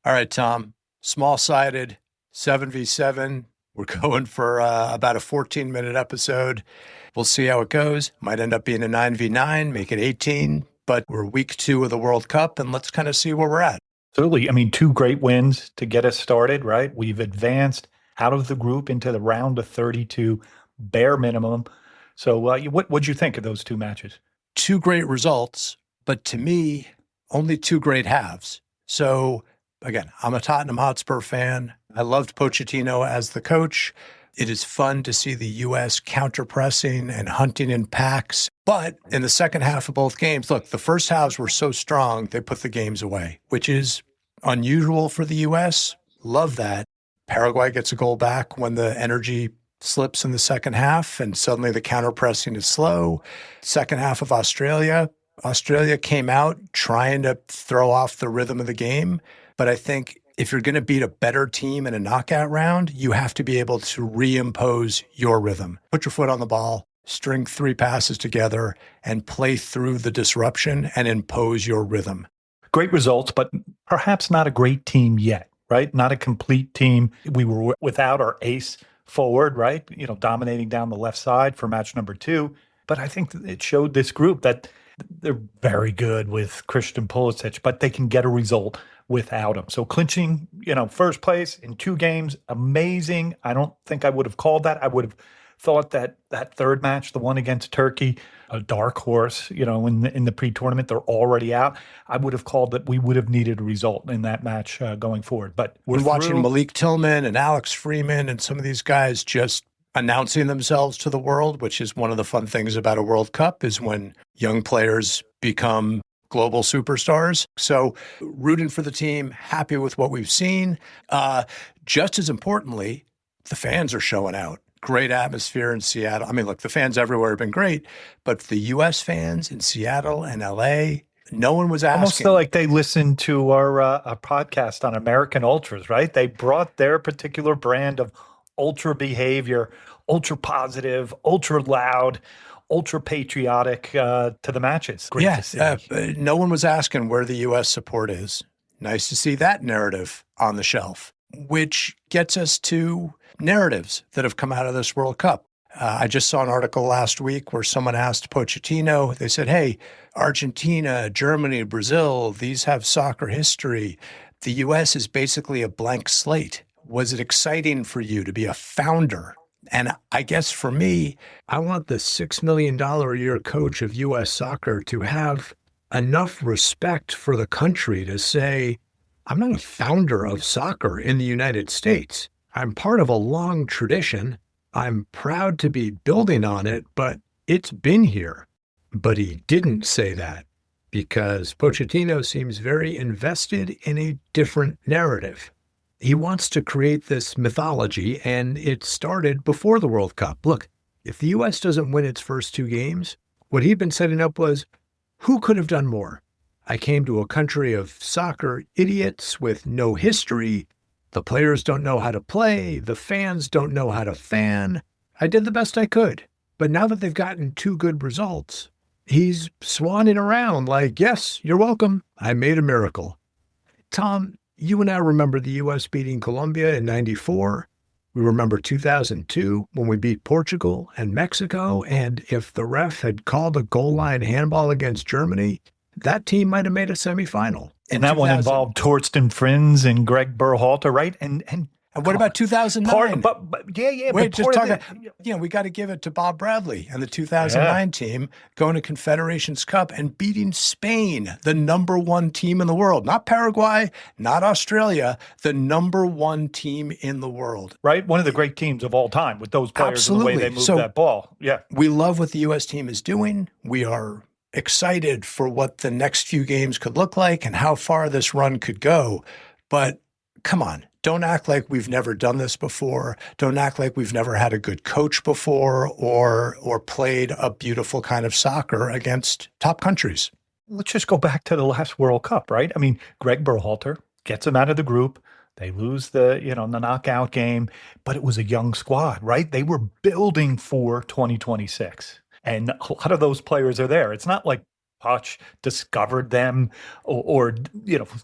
All right, Tom, small-sided, 7v7. We're going for about a 14-minute episode. We'll see how it goes. Might end up being a 9v9, make it 18, but we're week 2 of the World Cup, and let's kind of see where we're at. Absolutely. I mean, 2 great wins to get us started, right? We've advanced out of the group into the round of 32, bare minimum. So what'd you think of those 2 matches? 2 great results, but to me, only 2 great halves. So again, I'm a Tottenham Hotspur fan. I loved Pochettino as the coach. It is fun to see the U.S. counter-pressing and hunting in packs. But in the second half of both games, look, the first halves were so strong, they put the games away, which is unusual for the U.S. Love that. Paraguay gets a goal back when the energy slips in the second half, and suddenly the counter-pressing is slow. Second half of Australia came out trying to throw off the rhythm of the game. But I think if you're going to beat a better team in a knockout round, you have to be able to reimpose your rhythm. Put your foot on the ball, string 3 passes together, and play through the disruption and impose your rhythm. Great results, but perhaps not a great team yet, right? Not a complete team. We were without our ace forward, right? Dominating down the left side for match number 2. But I think it showed this group that they're very good with Christian Pulisic, but they can get a result without him. So clinching, first place in 2 games, amazing. I don't think I would have called that. I would have thought that third match, the one against Turkey, a dark horse, in the pre-tournament, they're already out. I would have called that we would have needed a result in that match going forward. But we're watching Malik Tillman and Alex Freeman and some of these guys just announcing themselves to the world, which is one of the fun things about a World Cup, is when young players become global superstars. So rooting for the team, happy with what we've seen. Just as importantly, the fans are showing out. Great atmosphere in Seattle. I mean, look, the fans everywhere have been great, but the U.S. fans in Seattle and L.A., no one was asking. Almost like they listened to our podcast on American Ultras, right? They brought their particular brand of ultra behavior, ultra positive, ultra loud, ultra patriotic to the matches. Great to see. No one was asking where the U.S. support is. Nice to see that narrative on the shelf, which gets us to narratives that have come out of this World Cup. I just saw an article last week where someone asked Pochettino, they said, hey, Argentina, Germany, Brazil, these have soccer history. The U.S. is basically a blank slate. Was it exciting for you to be a founder? And I guess for me, I want the $6 million a year coach of U.S. soccer to have enough respect for the country to say, I'm not a founder of soccer in the United States. I'm part of a long tradition. I'm proud to be building on it, but it's been here. But he didn't say that because Pochettino seems very invested in a different narrative. He wants to create this mythology, and it started before the World Cup. Look, if the U.S. doesn't win its first 2 games, what he'd been setting up was, who could have done more? I came to a country of soccer idiots with no history. The players don't know how to play. The fans don't know how to fan. I did the best I could. But now that they've gotten 2 good results, he's swanning around like, yes, you're welcome. I made a miracle. Tom, you and I remember the U.S. beating Colombia in '94. We remember 2002 when we beat Portugal and Mexico. And if the ref had called a goal line handball against Germany, that team might have made a semifinal. And that one involved Torsten Frings and Greg Berhalter, right? And what about 2009? Wait, just talk. We got to give it to Bob Bradley and the 2009 team going to Confederations Cup and beating Spain, the number 1 team in the world. Not Paraguay, not Australia, the number 1 team in the world. Right, one of the great teams of all time with those players. Absolutely. And the way they move that ball. Yeah, we love what the U.S. team is doing. We are excited for what the next few games could look like and how far this run could go. But come on. Don't act like we've never done this before. Don't act like we've never had a good coach before or played a beautiful kind of soccer against top countries. Let's just go back to the last World Cup, right? I mean, Greg Berhalter gets them out of the group. They lose the knockout game, but it was a young squad, right? They were building for 2026. And a lot of those players are there. It's not like Poch discovered them or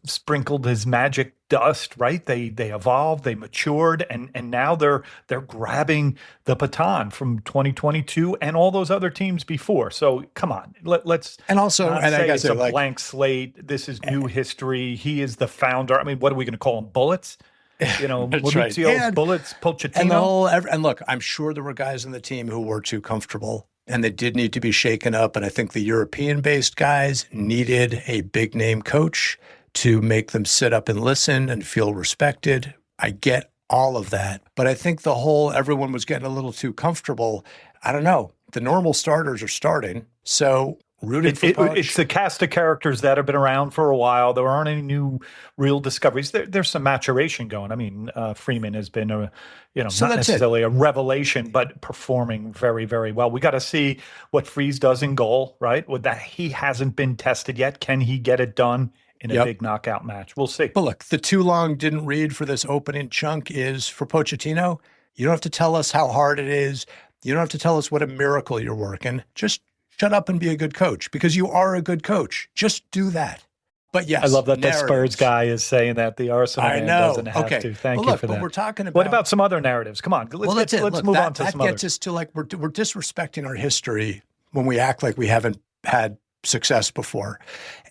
sprinkled his magic dust, right? They evolved, they matured, and now they're grabbing the baton from 2022 and all those other teams before. So come on, let's And also, not and I say guess it's a blank slate. This is new history. He is the founder. I mean, what are we going to call him? Bullets? that's right. Maurizio's Bullets, Pochettino. And look, I'm sure there were guys on the team who were too comfortable and they did need to be shaken up. And I think the European-based guys needed a big name coach to make them sit up and listen and feel respected. I get all of that. But I think everyone was getting a little too comfortable. I don't know. The normal starters are starting. So rooting for Poch. It's the cast of characters that have been around for a while. There aren't any new real discoveries. There's some maturation going. I mean, Freeman has been not necessarily a revelation, but performing very, very well. We got to see what Freeze does in goal, right? With that, he hasn't been tested yet. Can he get it done in a big knockout match? We'll see. But look, the too long didn't read for this opening chunk is for Pochettino. You don't have to tell us how hard it is. You don't have to tell us what a miracle you're working. Just shut up and be a good coach because you are a good coach. Just do that. But yes, I love that narratives. the Spurs guy is saying that the Arsenal man doesn't have to. Thank you for that. We're talking about. What about some other narratives? Come on, let's move on to some others. That gets us to we're disrespecting our history when we act like we haven't had success before.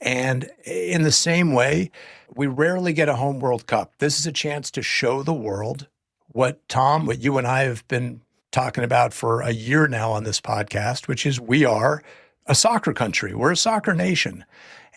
And in the same way, we rarely get a home World Cup. This is a chance to show the world what you and I have been talking about for a year now on this podcast, which is we are a soccer country. We're a soccer nation.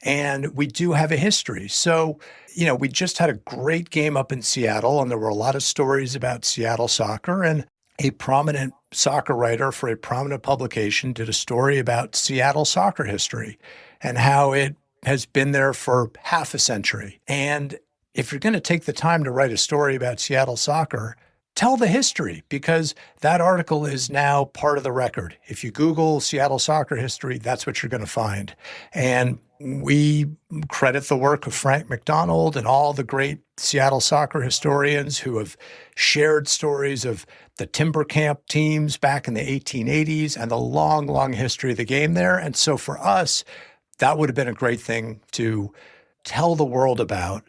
And we do have a history. So, we just had a great game up in Seattle, and there were a lot of stories about Seattle soccer. And a prominent soccer writer for a prominent publication did a story about Seattle soccer history and how it has been there for half a century. And if you're going to take the time to write a story about Seattle soccer, tell the history, because that article is now part of the record. If you Google Seattle soccer history, that's what you're going to find. And we credit the work of Frank McDonald and all the great Seattle soccer historians who have shared stories of the timber camp teams back in the 1880s and the long, long history of the game there. And so for us, that would have been a great thing to tell the world about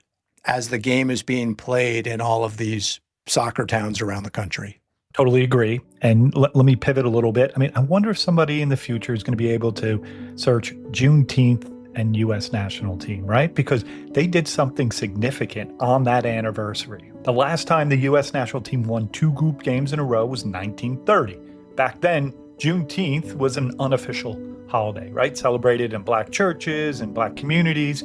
as the game is being played in all of these soccer towns around the country. Totally agree. And let me pivot a little bit. I mean, I wonder if somebody in the future is going to be able to search Juneteenth and U.S. national team, right? Because they did something significant on that anniversary. The last time the U.S. national team won 2 group games in a row was 1930. Back then, Juneteenth was an unofficial holiday, right? Celebrated in Black churches and Black communities.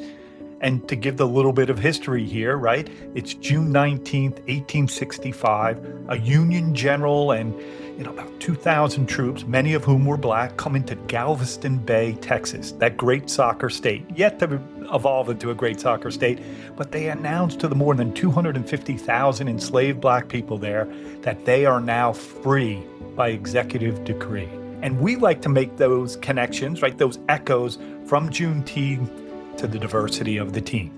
And to give the little bit of history here, right? It's June 19th, 1865. A Union general and about 2,000 troops, many of whom were Black, come into Galveston Bay, Texas, that great soccer state, yet to evolve into a great soccer state. But they announced to the more than 250,000 enslaved Black people there that they are now free by executive decree. And we like to make those connections, right? Those echoes from Juneteenth to the diversity of the team.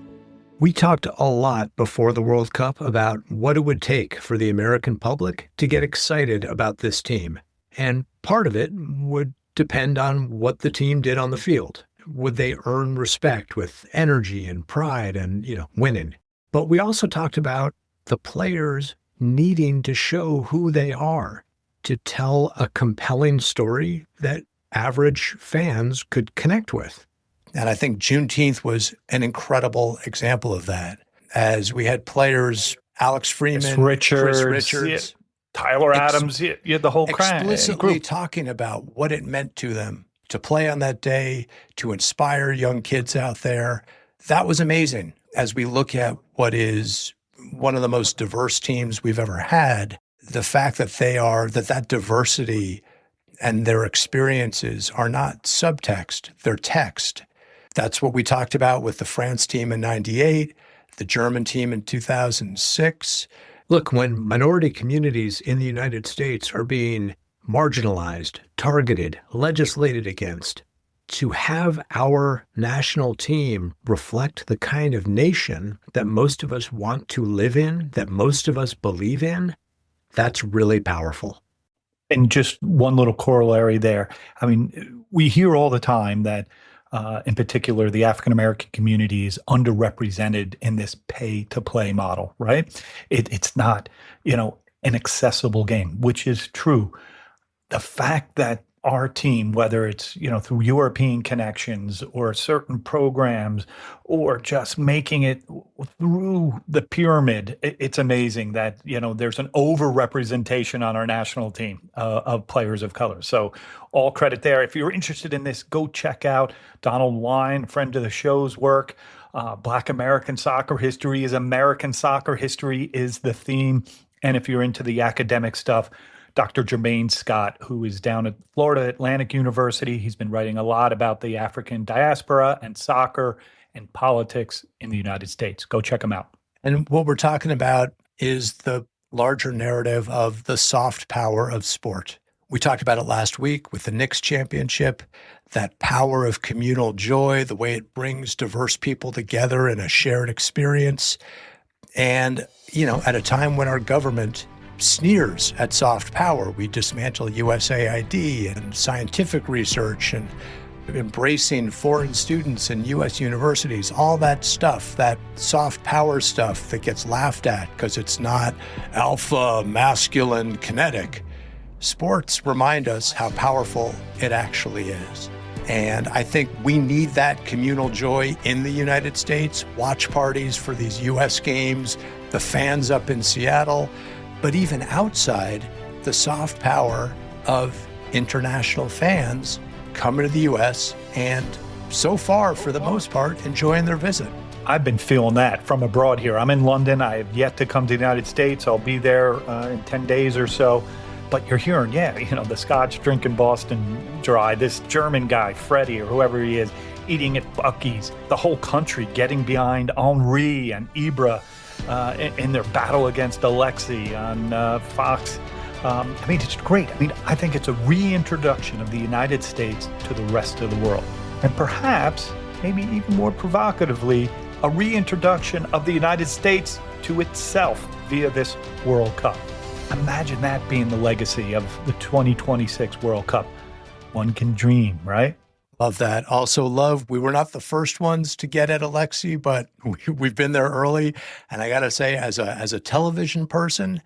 We talked a lot before the World Cup about what it would take for the American public to get excited about this team. And part of it would depend on what the team did on the field. Would they earn respect with energy and pride and, winning? But we also talked about the players needing to show who they are, to tell a compelling story that average fans could connect with. And I think Juneteenth was an incredible example of that, as we had players, Alex Freeman, Chris Richards, Tyler Adams, you had the whole explicitly talking about what it meant to them to play on that day, to inspire young kids out there. That was amazing. As we look at what is one of the most diverse teams we've ever had, the fact that that diversity and their experiences are not subtext, they're text. That's what we talked about with the France team in '98, the German team in 2006. Look, when minority communities in the United States are being marginalized, targeted, legislated against, to have our national team reflect the kind of nation that most of us want to live in, that most of us believe in, that's really powerful. And just one little corollary there. I mean, we hear all the time that in particular, the African-American community is underrepresented in this pay-to-play model, right? It's not, an accessible game, which is true. The fact that our team, whether it's, through European connections or certain programs or just making it through the pyramid, it's amazing that, there's an over-representation on our national team of players of color. So all credit there. If you're interested in this, go check out Donald Wine, friend of the show's work. Black American Soccer History is American Soccer History is the theme. And if you're into the academic stuff, Dr. Jermaine Scott, who is down at Florida Atlantic University. He's been writing a lot about the African diaspora and soccer and politics in the United States. Go check him out. And what we're talking about is the larger narrative of the soft power of sport. We talked about it last week with the Knicks championship, that power of communal joy, the way it brings diverse people together in a shared experience. And, at a time when our government sneers at soft power, we dismantle USAID and scientific research and embracing foreign students in U.S. universities, all that stuff, that soft power stuff that gets laughed at because it's not alpha, masculine, kinetic. Sports remind us how powerful it actually is. And I think we need that communal joy in the United States, watch parties for these U.S. games, the fans up in Seattle, but even outside, the soft power of international fans coming to the U.S. and so far, for the most part, enjoying their visit. I've been feeling that from abroad here. I'm in London. I have yet to come to the United States. I'll be there in 10 days or so. But you're hearing, the Scotch drinking Boston Dry, this German guy, Freddie, or whoever he is, eating at Buc-ee's, the whole country getting behind Henry and Ibra in their battle against Alexei on Fox. It's great. I think it's a reintroduction of the United States to the rest of the world. And perhaps, maybe even more provocatively, a reintroduction of the United States to itself via this World Cup. Imagine that being the legacy of the 2026 World Cup. One can dream, right? Love that. Also love, we were not the first ones to get at Alexei, but we've been there early. And I got to say, as a television person,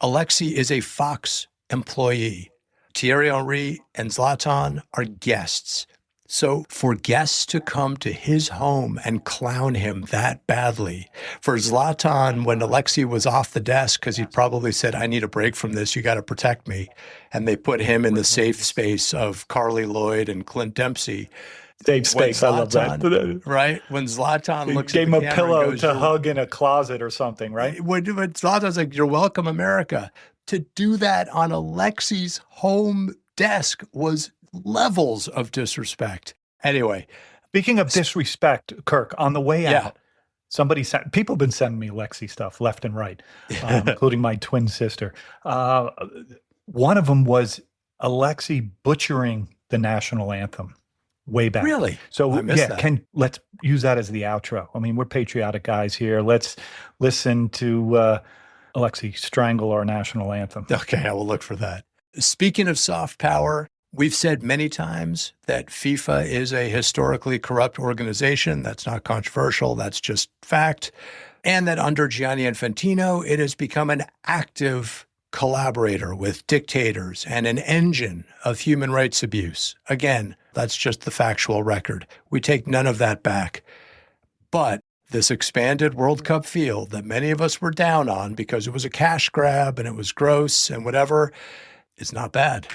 Alexei is a Fox employee. Thierry Henry and Zlatan are guests. So for guests to come to his home and clown him that badly, for Zlatan, when Alexei was off the desk, because he probably said, I need a break from this, you got to protect me, and they put him in the safe space of Carly Lloyd and Clint Dempsey. Safe space, I love that. Right? When Zlatan looks gave at the him a pillow to hug in a closet or something, right? When Zlatan's like, you're welcome, America. To do that on Alexei's home desk was levels of disrespect. Anyway. Speaking of disrespect, Kirk, on the way out, people have been sending me Alexei stuff left and right, including my twin sister. One of them was Alexei butchering the national anthem way back. Really? So let's use that as the outro. We're patriotic guys here. Let's listen to Alexei strangle our national anthem. Okay, I will look for that. Speaking of soft power, we've said many times that FIFA is a historically corrupt organization. That's not controversial. That's just fact. And that under Gianni Infantino, it has become an active collaborator with dictators and an engine of human rights abuse. Again, that's just the factual record. We take none of that back. But this expanded World Cup field that many of us were down on because it was a cash grab and it was gross and whatever, is not bad.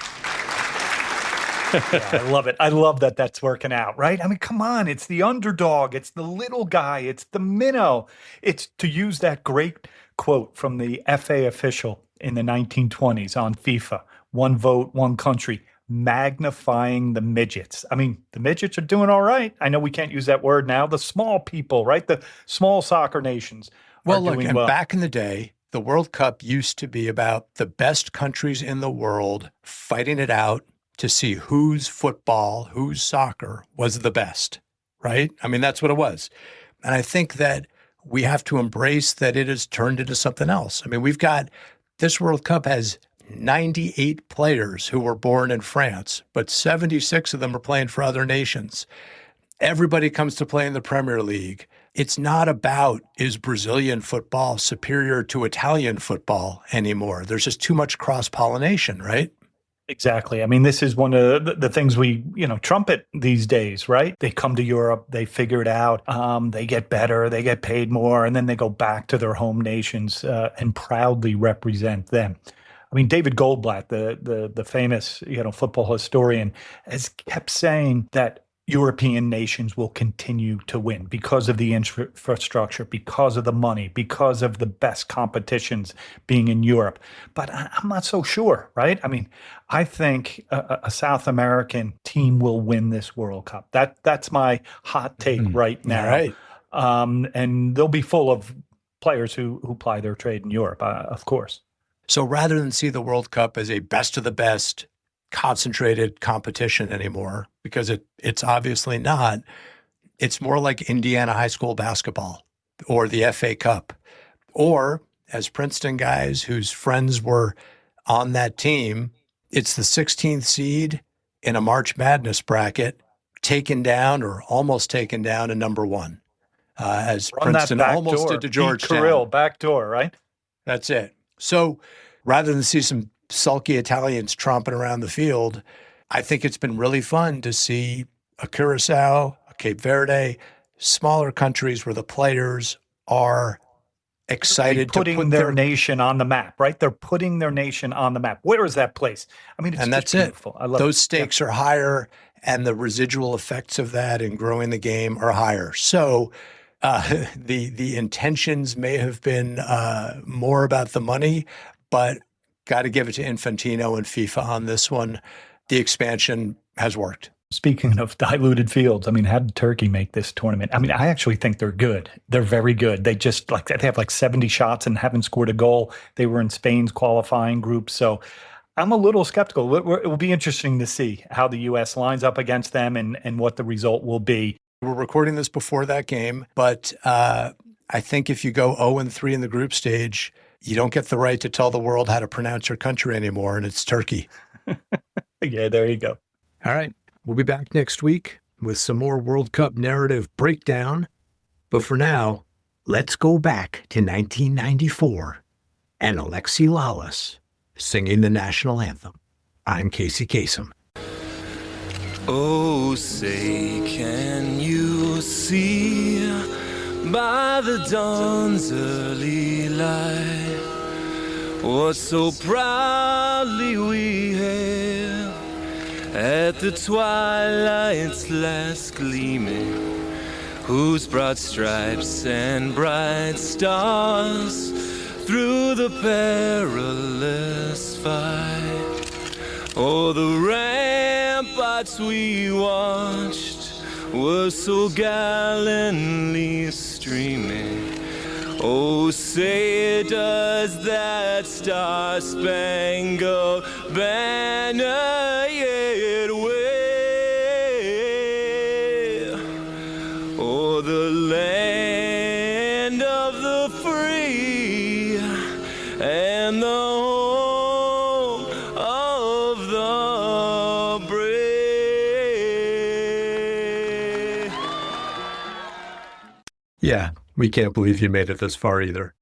Yeah, I love it. I love that that's working out, right? Come on. It's the underdog. It's the little guy. It's the minnow. It's, to use that great quote from the FA official in the 1920s on FIFA, one vote, one country, magnifying the midgets. The midgets are doing all right. I know we can't use that word now. The small people, right? The small soccer nations are doing well. Back in the day, the World Cup used to be about the best countries in the world fighting it out to see whose football, whose soccer was the best, right? That's what it was. And I think that we have to embrace that it has turned into something else. This World Cup has 98 players who were born in France, but 76 of them are playing for other nations. Everybody comes to play in the Premier League. It's not about, is Brazilian football superior to Italian football anymore? There's just too much cross-pollination, right? Exactly. I mean, this is one of the things we, trumpet these days, right? They come to Europe, they figure it out, they get better, they get paid more, and then they go back to their home nations and proudly represent them. I mean, David Goldblatt, the famous, football historian, has kept saying that European nations will continue to win because of the infrastructure, because of the money, because of the best competitions being in Europe. But I'm not so sure, right? I mean, I think a South American team will win this World Cup. That's my hot take right now. All right. And they'll be full of players who ply their trade in Europe, of course. So rather than see the World Cup as a best of the best concentrated competition anymore, because it's obviously not, it's more like Indiana high school basketball or the FA Cup, or as Princeton guys whose friends were on that team, it's the 16th seed in a March Madness bracket taken down or almost taken down in number one, as Run Princeton almost did to Georgetown. Kirill, back door, right? That's it. So rather than see some sulky Italians tromping around the field, I think it's been really fun to see a Curacao, a Cape Verde, smaller countries where the players are excited to put their nation on the map, right? They're putting their nation on the map. Where is that place? I mean, it's and just that's beautiful. it. I love Those stakes are higher, and the residual effects of that in growing the game are higher. So the intentions may have been more about the money, but got to give it to Infantino and FIFA on this one. The expansion has worked. Speaking of diluted fields, I mean, how did Turkey make this tournament? I mean, I actually think they're good. They're very good. They have like 70 shots and haven't scored a goal. They were in Spain's qualifying group. So I'm a little skeptical. It will be interesting to see how the U.S. lines up against them and what the result will be. We're recording this before that game, but I think if you go 0-3 in the group stage, you don't get the right to tell the world how to pronounce your country anymore, and it's Turkey. Yeah, there you go. All right. We'll be back next week with some more World Cup narrative breakdown. But for now, let's go back to 1994 and Alexi Lalas singing the national anthem. I'm Casey Kasem. Oh, say, can you see by the dawn's early light what so proudly we hailed at the twilight's last gleaming, whose broad stripes and bright stars through the perilous fight, oh, the ramparts we watched were so gallantly streaming. Oh, say does that star-spangled banner yet wave? Oh, the land of the free and the home of the brave. Yeah, we can't believe you made it this far either.